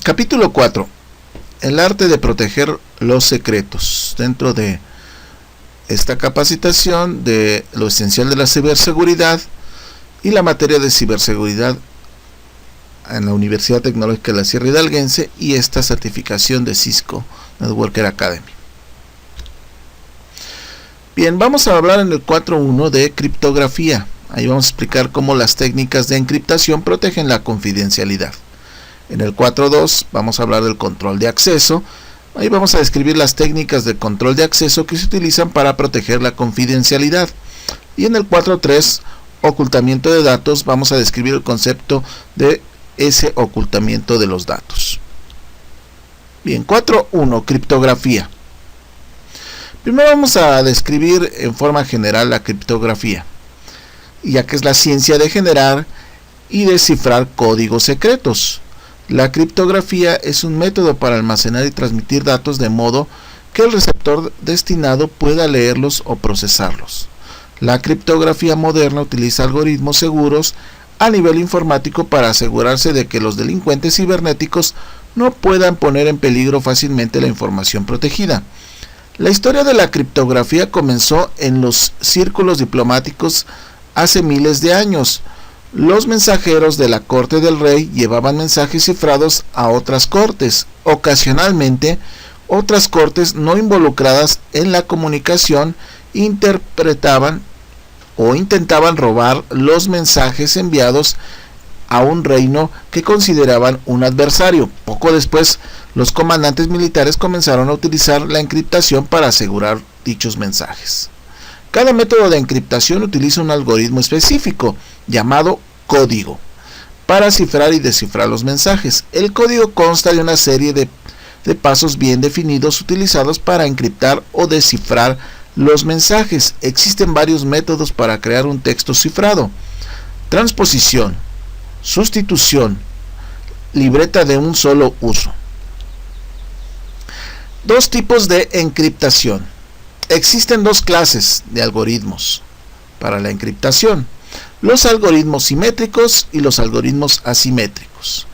Capítulo 4. El arte de proteger los secretos. Dentro de esta capacitación de lo esencial de la ciberseguridad y la materia de ciberseguridad en la Universidad Tecnológica de la Sierra Hidalguense y esta certificación de Cisco Networker Academy. Bien, vamos a hablar en el 4.1 de criptografía. Ahí vamos a explicar cómo las técnicas de encriptación protegen la confidencialidad. En el 4.2 vamos a hablar del control de acceso. Ahí vamos a describir las técnicas de control de acceso que se utilizan para proteger la confidencialidad. Y en el 4.3, ocultamiento de datos, vamos a describir el concepto de ese ocultamiento de los datos. Bien, 4.1, criptografía. Primero vamos a describir en forma general la criptografía, ya que es la ciencia de generar y descifrar códigos secretos. La criptografía es un método para almacenar y transmitir datos de modo que el receptor destinado pueda leerlos o procesarlos. La criptografía moderna utiliza algoritmos seguros a nivel informático para asegurarse de que los delincuentes cibernéticos no puedan poner en peligro fácilmente la información protegida. La historia de la criptografía comenzó en los círculos diplomáticos hace miles de años. Los mensajeros de la corte del rey llevaban mensajes cifrados a otras cortes. Ocasionalmente, otras cortes no involucradas en la comunicación interpretaban o intentaban robar los mensajes enviados a un reino que consideraban un adversario. Poco después, los comandantes militares comenzaron a utilizar la encriptación para asegurar dichos mensajes. Cada método de encriptación utiliza un algoritmo específico llamado código para cifrar y descifrar los mensajes. El código consta de una serie de pasos bien definidos utilizados para encriptar o descifrar los mensajes. Existen varios métodos para crear un texto cifrado: transposición, sustitución, libreta de un solo uso. Dos tipos de encriptación. Existen dos clases de algoritmos para la encriptación: los algoritmos simétricos y los algoritmos asimétricos.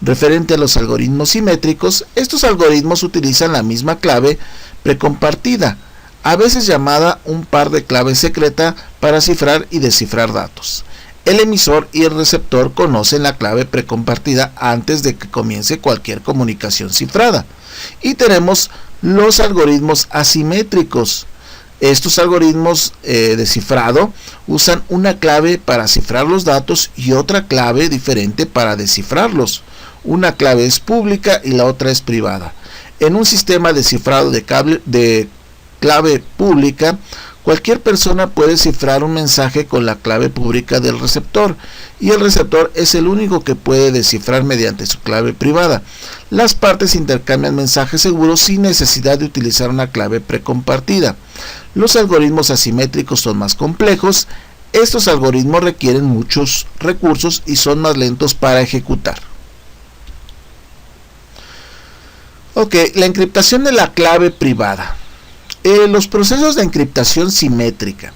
Referente a los algoritmos simétricos, estos algoritmos utilizan la misma clave precompartida, a veces llamada un par de clave secreta, para cifrar y descifrar datos. El emisor y el receptor conocen la clave precompartida antes de que comience cualquier comunicación cifrada. Y tenemos los algoritmos asimétricos. Estos algoritmos de cifrado usan una clave para cifrar los datos y otra clave diferente para descifrarlos. Una clave es pública y la otra es privada. En un sistema de cifrado de clave pública, cualquier persona puede cifrar un mensaje con la clave pública del receptor, y el receptor es el único que puede descifrar mediante su clave privada. Las partes intercambian mensajes seguros sin necesidad de utilizar una clave precompartida. Los algoritmos asimétricos son más complejos. Estos algoritmos requieren muchos recursos y son más lentos para ejecutar. Ok, la encriptación de la clave privada. Los procesos de encriptación simétrica.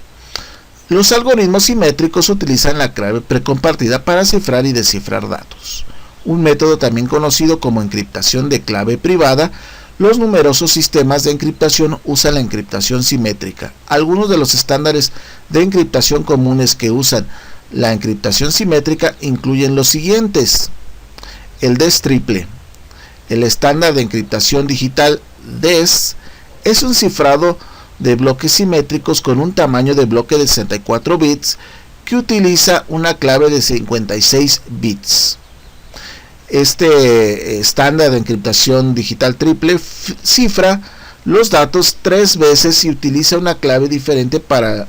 Los algoritmos simétricos utilizan la clave precompartida para cifrar y descifrar datos. Un método también conocido como encriptación de clave privada. Los numerosos sistemas de encriptación usan la encriptación simétrica. Algunos de los estándares de encriptación comunes que usan la encriptación simétrica incluyen los siguientes: el DES triple. El estándar de encriptación digital DES es un cifrado de bloques simétricos con un tamaño de bloque de 64 bits que utiliza una clave de 56 bits. Este estándar de encriptación digital triple cifra los datos 3 veces y utiliza una clave diferente para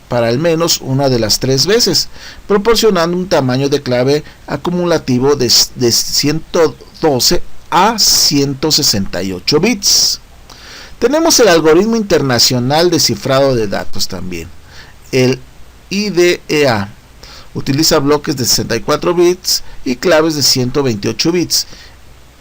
al menos una de las 3 veces, proporcionando un tamaño de clave acumulativo de 112 a 168 bits. Tenemos el algoritmo internacional de cifrado de datos también, el IDEA. Utiliza bloques de 64 bits y claves de 128 bits.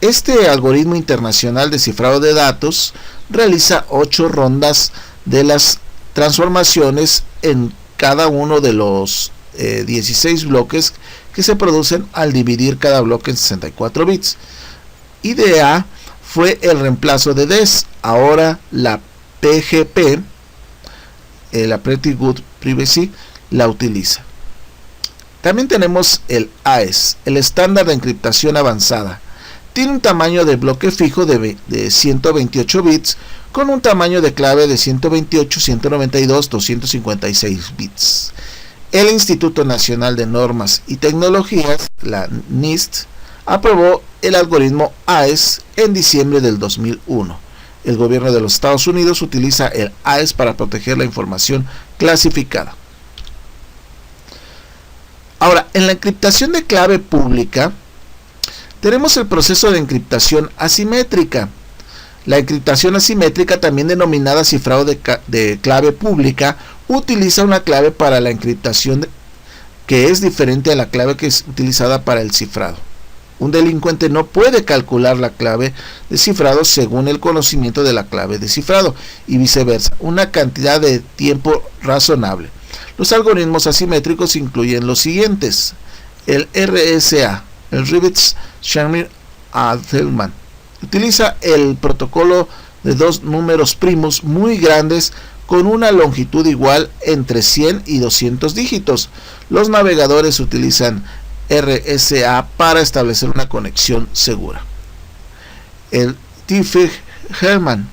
Este algoritmo internacional de cifrado de datos realiza 8 rondas de las transformaciones en cada uno de los 16 bloques que se producen al dividir cada bloque en 64 bits. IDEA fue el reemplazo de DES. Ahora la PGP, la Pretty Good Privacy, la utiliza. También tenemos el AES, el estándar de encriptación avanzada. Tiene un tamaño de bloque fijo de 128 bits con un tamaño de clave de 128, 192, 256 bits. El Instituto Nacional de Normas y Tecnologías, la NIST, aprobó el algoritmo AES en diciembre del 2001. El gobierno de los Estados Unidos utiliza el AES para proteger la información clasificada. Ahora, en la encriptación de clave pública, tenemos el proceso de encriptación asimétrica. La encriptación asimétrica, también denominada cifrado de clave pública, utiliza una clave para la encriptación que es diferente a la clave que es utilizada para el cifrado. Un delincuente no puede calcular la clave de cifrado según el conocimiento de la clave de cifrado y viceversa, una cantidad de tiempo razonable. Los algoritmos asimétricos incluyen los siguientes: el RSA, el Rivets-Shamir-Adleman, utiliza el protocolo de dos números primos muy grandes con una longitud igual entre 100 y 200 dígitos. Los navegadores utilizan RSA para establecer una conexión segura. El Diffie-Hellman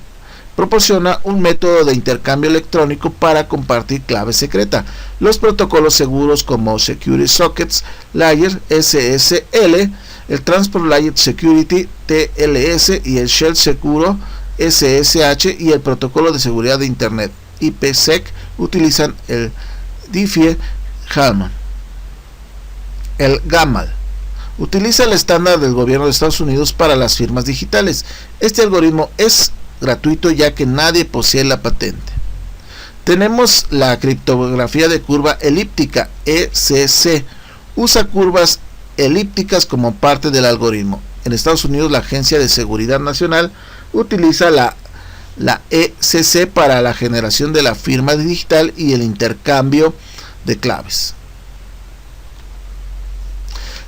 proporciona un método de intercambio electrónico para compartir clave secreta. Los protocolos seguros como Security Sockets Layer SSL, el Transport Layer Security TLS y el Shell Seguro SSH y el protocolo de seguridad de Internet IPsec utilizan el Diffie-Hellman. El GAMAL utiliza el estándar del gobierno de Estados Unidos para las firmas digitales. Este algoritmo es gratuito ya que nadie posee la patente. Tenemos la criptografía de curva elíptica ECC. Usa curvas elípticas como parte del algoritmo. En Estados Unidos, la Agencia de Seguridad Nacional utiliza la ECC para la generación de la firma digital y el intercambio de claves.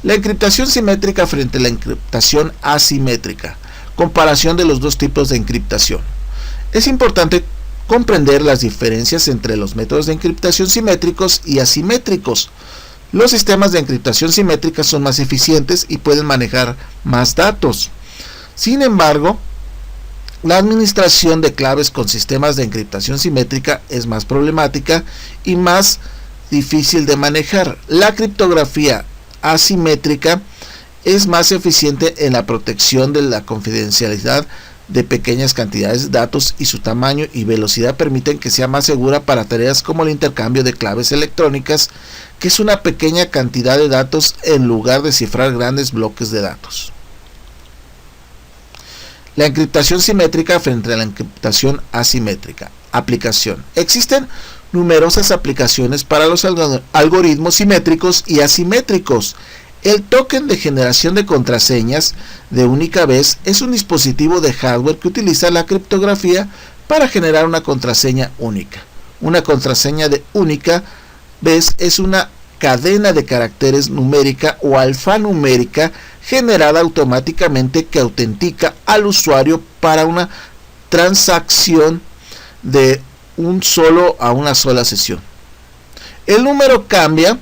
La encriptación simétrica frente a la encriptación asimétrica. Comparación de los dos tipos de encriptación. Es importante comprender las diferencias entre los métodos de encriptación simétricos y asimétricos. Los sistemas de encriptación simétrica son más eficientes y pueden manejar más datos. Sin embargo, la administración de claves con sistemas de encriptación simétrica es más problemática y más difícil de manejar. La criptografía asimétrica es más eficiente en la protección de la confidencialidad de pequeñas cantidades de datos, y su tamaño y velocidad permiten que sea más segura para tareas como el intercambio de claves electrónicas, que es una pequeña cantidad de datos en lugar de cifrar grandes bloques de datos. La encriptación simétrica frente a la encriptación asimétrica. Aplicación. Existen numerosas aplicaciones para los algoritmos simétricos y asimétricos. El token de generación de contraseñas de única vez es un dispositivo de hardware que utiliza la criptografía para generar una contraseña única. Una contraseña de única vez es una cadena de caracteres numérica o alfanumérica generada automáticamente que autentica al usuario para una transacción de un solo a una sola sesión. El número cambia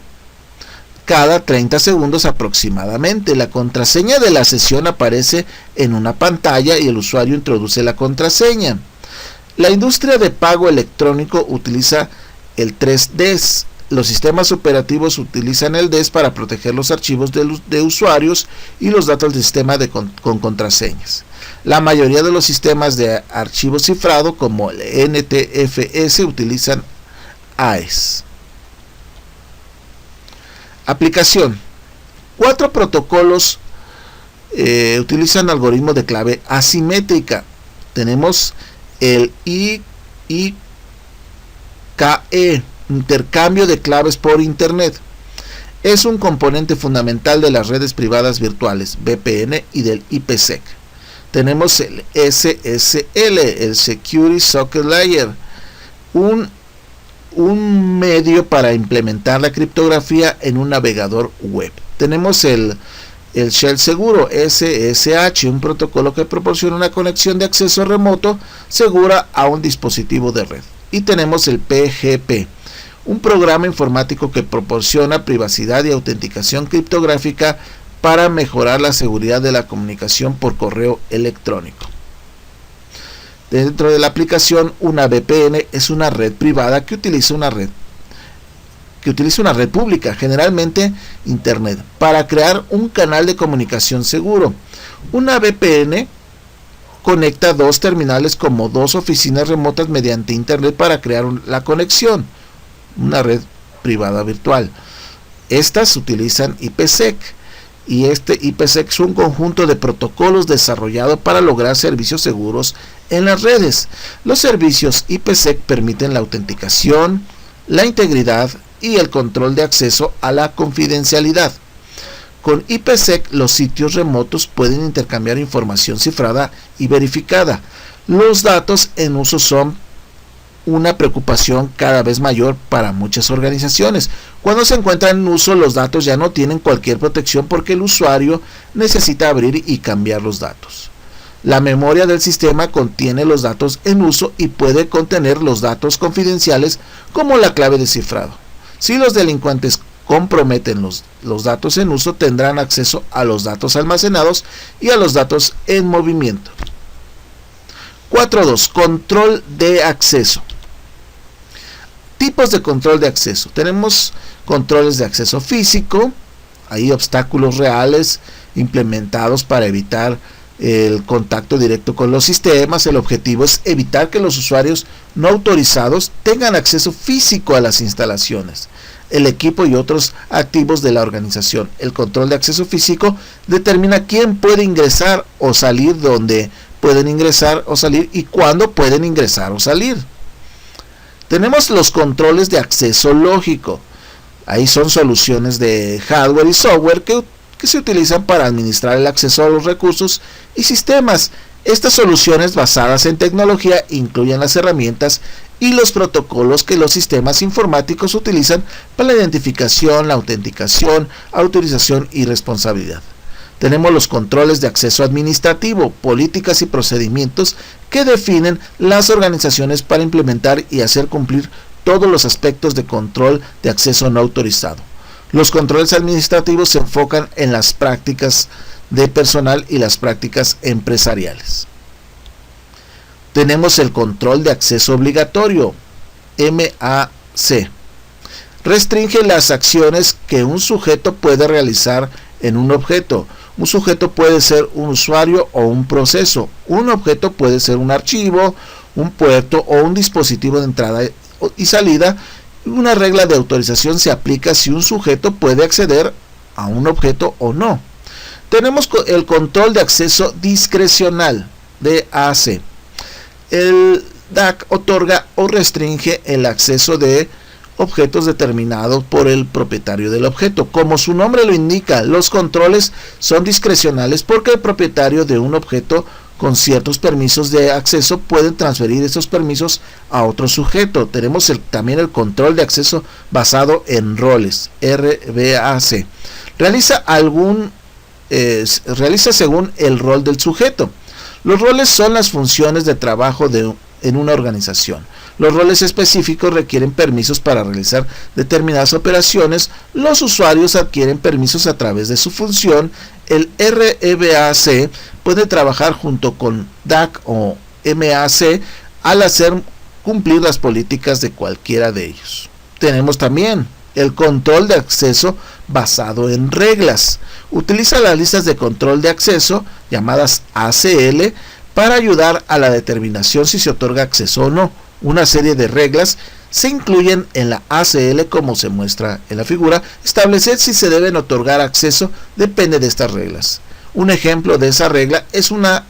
cada 30 segundos aproximadamente. La contraseña de la sesión aparece en una pantalla y el usuario introduce la contraseña. La industria de pago electrónico utiliza el 3DS. Los sistemas operativos utilizan el DES para proteger los archivos de usuarios y los datos del sistema con contraseñas. La mayoría de los sistemas de archivo cifrado, como el NTFS, utilizan AES. Aplicación. 4 protocolos utilizan algoritmos de clave asimétrica. Tenemos el IKE, intercambio de claves por Internet. Es un componente fundamental de las redes privadas virtuales, VPN, y del IPsec. Tenemos el SSL, el Security Socket Layer, un medio para implementar la criptografía en un navegador web. Tenemos el el Shell Seguro SSH, un protocolo que proporciona una conexión de acceso remoto segura a un dispositivo de red. Y tenemos el PGP, un programa informático que proporciona privacidad y autenticación criptográfica para mejorar la seguridad de la comunicación por correo electrónico. Dentro de la aplicación, una VPN es una red privada que utiliza una red pública, generalmente Internet, para crear un canal de comunicación seguro. Una VPN conecta dos terminales como dos oficinas remotas mediante Internet para crear la conexión, una red privada virtual. Estas utilizan IPsec, y este IPsec es un conjunto de protocolos desarrollado para lograr servicios seguros en las redes. Los servicios IPsec permiten la autenticación, la integridad y el control de acceso a la confidencialidad. Con IPsec, los sitios remotos pueden intercambiar información cifrada y verificada. Los datos en uso son una preocupación cada vez mayor para muchas organizaciones. Cuando se encuentran en uso, los datos ya no tienen cualquier protección porque el usuario necesita abrir y cambiar los datos. La memoria del sistema contiene los datos en uso y puede contener los datos confidenciales como la clave de cifrado. Si los delincuentes comprometen los datos en uso, tendrán acceso a los datos almacenados y a los datos en movimiento. 4.2. Control de acceso. Tipos de control de acceso. Tenemos controles de acceso físico. Hay obstáculos reales implementados para evitar el contacto directo con los sistemas. El objetivo es evitar que los usuarios no autorizados tengan acceso físico a las instalaciones, el equipo y otros activos de la organización. El control de acceso físico determina quién puede ingresar o salir, dónde pueden ingresar o salir y cuándo pueden ingresar o salir. Tenemos los controles de acceso lógico. Ahí son soluciones de hardware y software que se utilizan para administrar el acceso a los recursos y sistemas. Estas soluciones basadas en tecnología incluyen las herramientas y los protocolos que los sistemas informáticos utilizan para la identificación, la autenticación, autorización y responsabilidad. Tenemos los controles de acceso administrativo, políticas y procedimientos que definen las organizaciones para implementar y hacer cumplir todos los aspectos de control de acceso no autorizado. Los controles administrativos se enfocan en las prácticas de personal y las prácticas empresariales. Tenemos el control de acceso obligatorio, MAC. Restringe las acciones que un sujeto puede realizar en un objeto. Un sujeto puede ser un usuario o un proceso. Un objeto puede ser un archivo, un puerto o un dispositivo de entrada y salida. Una regla de autorización se aplica si un sujeto puede acceder a un objeto o no. Tenemos el control de acceso discrecional, DAC. El DAC otorga o restringe el acceso de objetos determinados por el propietario del objeto. Como su nombre lo indica, los controles son discrecionales porque el propietario de un objeto con ciertos permisos de acceso puede transferir esos permisos a otro sujeto. Tenemos también el control de acceso basado en roles, RBAC. Realiza según el rol del sujeto. Los roles son las funciones de trabajo en una organización. Los roles específicos requieren permisos para realizar determinadas operaciones. Los usuarios adquieren permisos a través de su función. El RBAC puede trabajar junto con DAC o MAC al hacer cumplir las políticas de cualquiera de ellos. Tenemos también el control de acceso basado en reglas. Utiliza las listas de control de acceso, llamadas ACL, para ayudar a la determinación si se otorga acceso o no. Una serie de reglas se incluyen en la ACL como se muestra en la figura. Establecer si se deben otorgar acceso depende de estas reglas. Un ejemplo de esa regla es una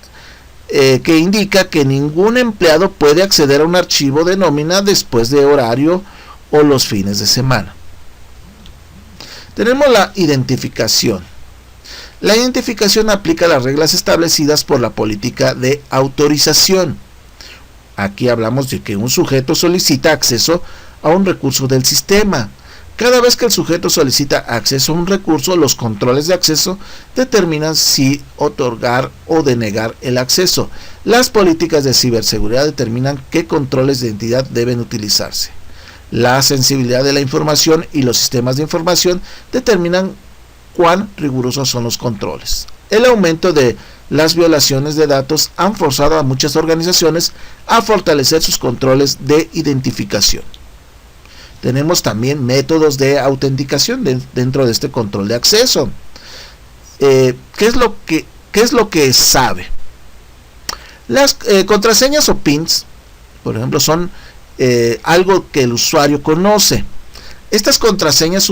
que indica que ningún empleado puede acceder a un archivo de nómina después de horario o los fines de semana. Tenemos la identificación. La identificación aplica las reglas establecidas por la política de autorización. Aquí hablamos de que un sujeto solicita acceso a un recurso del sistema. Cada vez que el sujeto solicita acceso a un recurso, los controles de acceso determinan si otorgar o denegar el acceso. Las políticas de ciberseguridad determinan qué controles de identidad deben utilizarse. La sensibilidad de la información y los sistemas de información determinan cuán rigurosos son los controles. El aumento de las violaciones de datos han forzado a muchas organizaciones a fortalecer sus controles de identificación. Tenemos también métodos de autenticación dentro de este control de acceso. ¿Qué es lo que sabe? Las contraseñas o pins, por ejemplo, son algo que el usuario conoce. Estas contraseñas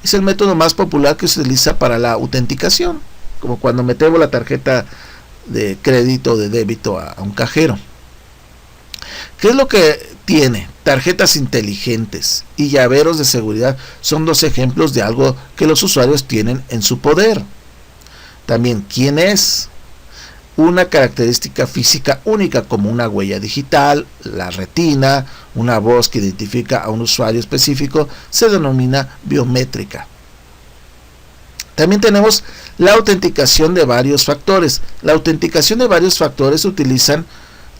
es el método más popular que se utiliza para la autenticación, como cuando metemos la tarjeta de crédito o de débito a un cajero. ¿Qué es lo que tiene? Tarjetas inteligentes y llaveros de seguridad son dos ejemplos de algo que los usuarios tienen en su poder. También, ¿quién es? Una característica física única como una huella digital, la retina, una voz que identifica a un usuario específico, se denomina biométrica. También tenemos la autenticación de varios factores. La autenticación de varios factores utilizan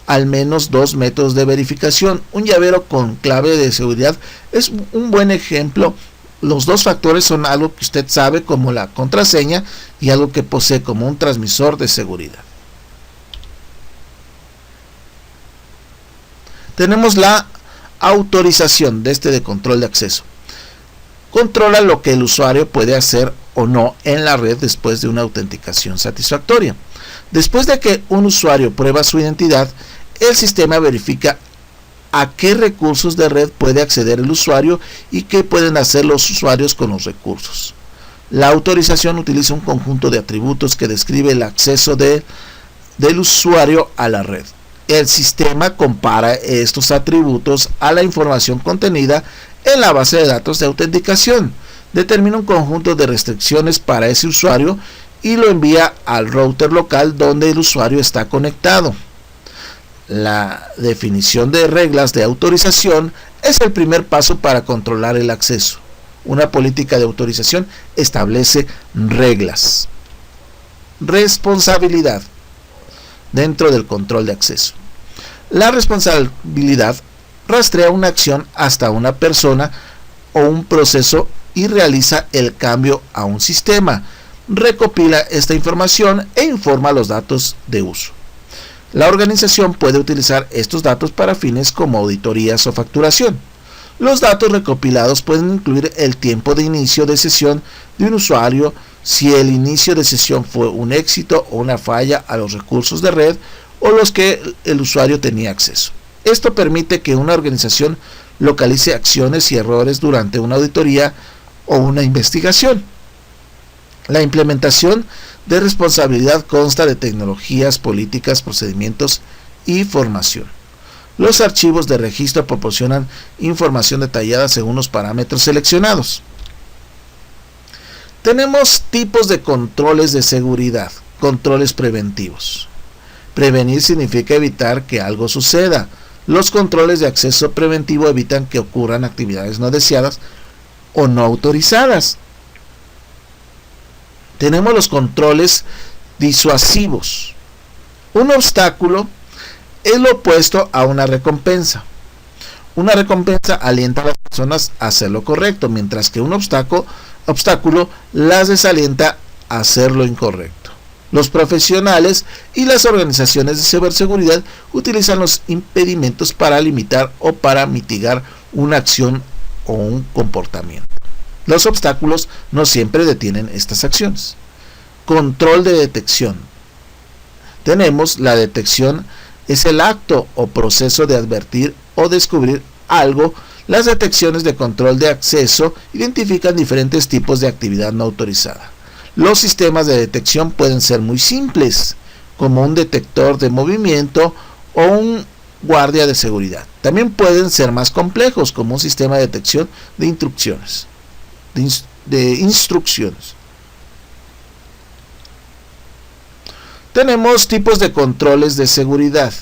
al menos dos métodos de verificación. Un llavero con clave de seguridad es un buen ejemplo. Los dos factores son algo que usted sabe como la contraseña y algo que posee como un transmisor de seguridad. Tenemos la autorización de control de acceso. Controla lo que el usuario puede hacer o no en la red después de una autenticación satisfactoria. Después de que un usuario prueba su identidad, el sistema verifica a qué recursos de red puede acceder el usuario y qué pueden hacer los usuarios con los recursos. La autorización utiliza un conjunto de atributos que describe el acceso del usuario a la red. El sistema compara estos atributos a la información contenida en la base de datos de autenticación, determina un conjunto de restricciones para ese usuario y lo envía al router local donde el usuario está conectado. La definición de reglas de autorización es el primer paso para controlar el acceso. Una política de autorización establece reglas. Responsabilidad dentro del control de acceso. La responsabilidad rastrea una acción hasta una persona o un proceso y realiza el cambio a un sistema. Recopila esta información e informa los datos de uso. La organización puede utilizar estos datos para fines como auditorías o facturación. Los datos recopilados pueden incluir el tiempo de inicio de sesión de un usuario, si el inicio de sesión fue un éxito o una falla a los recursos de red o los que el usuario tenía acceso. Esto permite que una organización localice acciones y errores durante una auditoría o una investigación. La implementación de responsabilidad consta de tecnologías, políticas, procedimientos y formación. Los archivos de registro proporcionan información detallada según los parámetros seleccionados. Tenemos tipos de controles de seguridad, controles preventivos. Prevenir significa evitar que algo suceda. Los controles de acceso preventivo evitan que ocurran actividades no deseadas o no autorizadas. Tenemos los controles disuasivos. Un obstáculo es lo opuesto a una recompensa. Una recompensa alienta a las personas a hacer lo correcto, mientras que un obstáculo las desalienta a hacer lo incorrecto. Los profesionales y las organizaciones de ciberseguridad utilizan los impedimentos para limitar o para mitigar una acción o un comportamiento. Los obstáculos no siempre detienen estas acciones. Control de detección. Tenemos la detección, es el acto o proceso de advertir o descubrir algo. Las detecciones de control de acceso identifican diferentes tipos de actividad no autorizada. Los sistemas de detección pueden ser muy simples, como un detector de movimiento o un guardia de seguridad. También pueden ser más complejos, como un sistema de detección de instrucciones. Tenemos tipos de controles de seguridad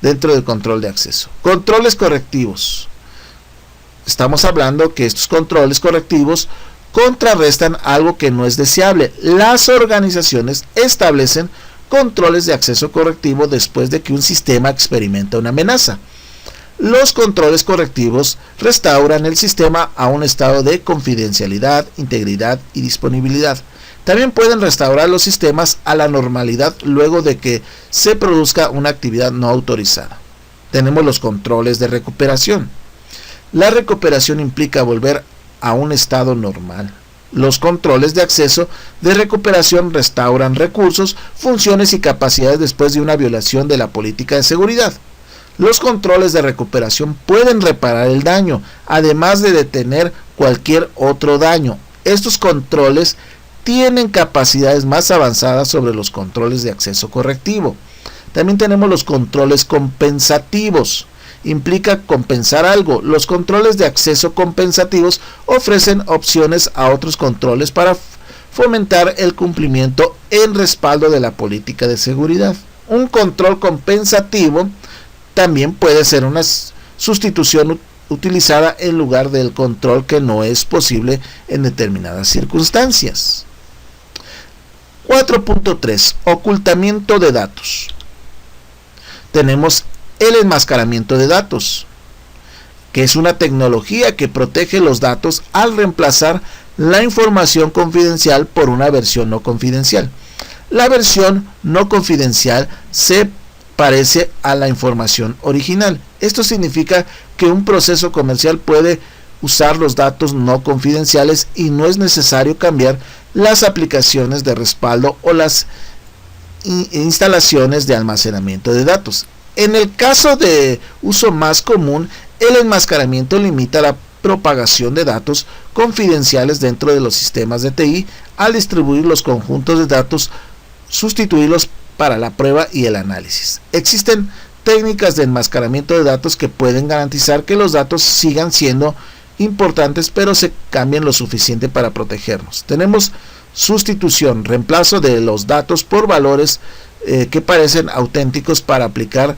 dentro del control de acceso. Controles correctivos. estamos hablando que estos controles correctivos contrarrestan algo que no es deseable. Las organizaciones establecen controles de acceso correctivo después de que un sistema experimenta una amenaza. Los controles correctivos restauran el sistema a un estado de confidencialidad, integridad y disponibilidad. También pueden restaurar los sistemas a la normalidad luego de que se produzca una actividad no autorizada. Tenemos los controles de recuperación. La recuperación implica volver a un estado normal. Los controles de acceso de recuperación restauran recursos, funciones y capacidades después de una violación de la política de seguridad. Los controles de recuperación pueden reparar el daño, además de detener cualquier otro daño. Estos controles tienen capacidades más avanzadas sobre los controles de acceso correctivo. También tenemos los controles compensativos. Implica compensar algo. Los controles de acceso compensativos ofrecen opciones a otros controles para fomentar el cumplimiento en respaldo de la política de seguridad. Un control compensativo también puede ser una sustitución utilizada en lugar del control que no es posible en determinadas circunstancias. 4.3. Ocultamiento de datos. Tenemos el enmascaramiento de datos, que es una tecnología que protege los datos al reemplazar la información confidencial por una versión no confidencial. La versión no confidencial se parece a la información original. Esto significa que un proceso comercial puede usar los datos no confidenciales y no es necesario cambiar las aplicaciones de respaldo o las instalaciones de almacenamiento de datos. En el caso de uso más común, el enmascaramiento limita la propagación de datos confidenciales dentro de los sistemas de TI al distribuir los conjuntos de datos, sustituirlos para la prueba y el análisis. Existen técnicas de enmascaramiento de datos que pueden garantizar que los datos sigan siendo importantes, pero se cambien lo suficiente para protegernos. Tenemos sustitución, reemplazo de los datos por valores que parecen auténticos para aplicar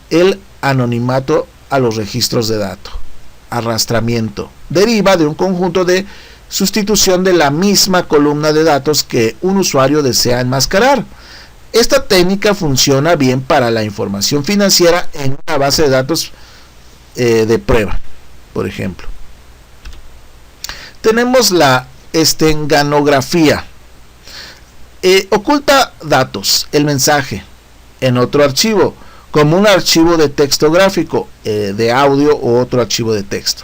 el anonimato a los registros de datos. Arrastramiento deriva de un conjunto de sustitución de la misma columna de datos que un usuario desea enmascarar. Esta técnica funciona bien para la información financiera en una base de datos de prueba, por ejemplo. Tenemos la esteganografía. Oculta datos, el mensaje, en otro archivo, como un archivo de texto gráfico, de audio o otro archivo de texto.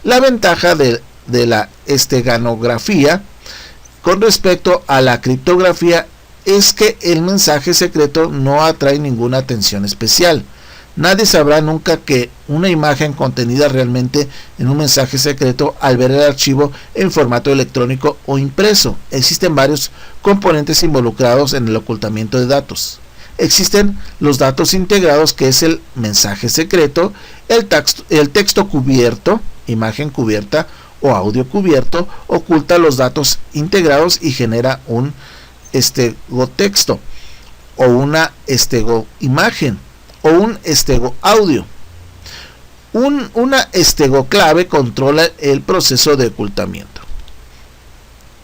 La ventaja de la esteganografía con respecto a la criptografía es que el mensaje secreto no atrae ninguna atención especial. Nadie sabrá nunca que una imagen contenida realmente en un mensaje secreto al ver el archivo en formato electrónico o impreso. Existen varios componentes involucrados en el ocultamiento de datos. Existen los datos integrados, que es el mensaje secreto, el texto cubierto, imagen cubierta o audio cubierto, oculta los datos integrados y genera un estegotexto o una estegoimagen o un estegoaudio. Una estegoclave controla el proceso de ocultamiento.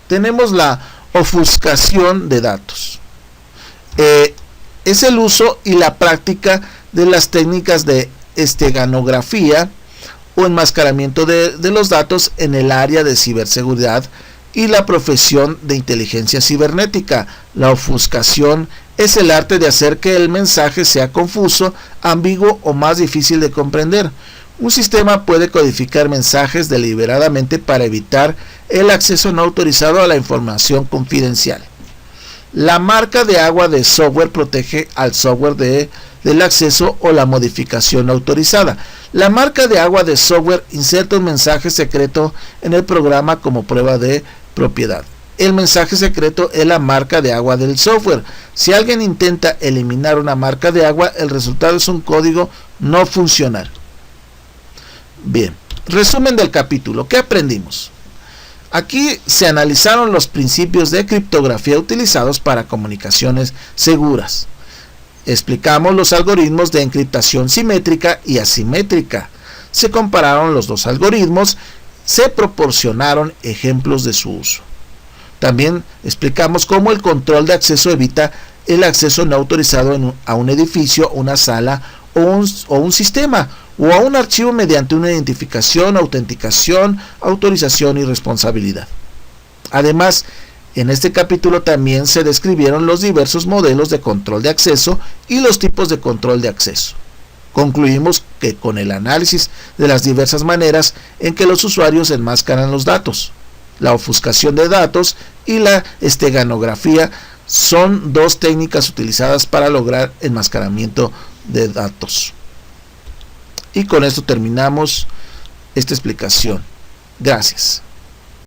Tenemos la ofuscación de datos. Es el uso y la práctica de las técnicas de esteganografía o enmascaramiento de los datos en el área de ciberseguridad y la profesión de inteligencia cibernética. La ofuscación es el arte de hacer que el mensaje sea confuso, ambiguo o más difícil de comprender. Un sistema puede codificar mensajes deliberadamente para evitar el acceso no autorizado a la información confidencial. La marca de agua de software protege al software del acceso o la modificación no autorizada. La marca de agua de software inserta un mensaje secreto en el programa como prueba de propiedad. El mensaje secreto es la marca de agua del software. Si alguien intenta eliminar una marca de agua, el resultado es un código no funcional. Bien, resumen del capítulo. ¿Qué aprendimos? Aquí se analizaron los principios de criptografía utilizados para comunicaciones seguras. Explicamos los algoritmos de encriptación simétrica y asimétrica. se compararon los dos algoritmos, se proporcionaron ejemplos de su uso. También explicamos cómo el control de acceso evita el acceso no autorizado a un edificio, una sala o un sistema o a un archivo mediante una identificación, autenticación, autorización y responsabilidad. Además, en este capítulo también se describieron los diversos modelos de control de acceso y los tipos de control de acceso. Concluimos que con el análisis de las diversas maneras en que los usuarios enmascaran los datos, la ofuscación de datos y la esteganografía son dos técnicas utilizadas para lograr enmascaramiento de datos. Y con esto terminamos esta explicación. Gracias.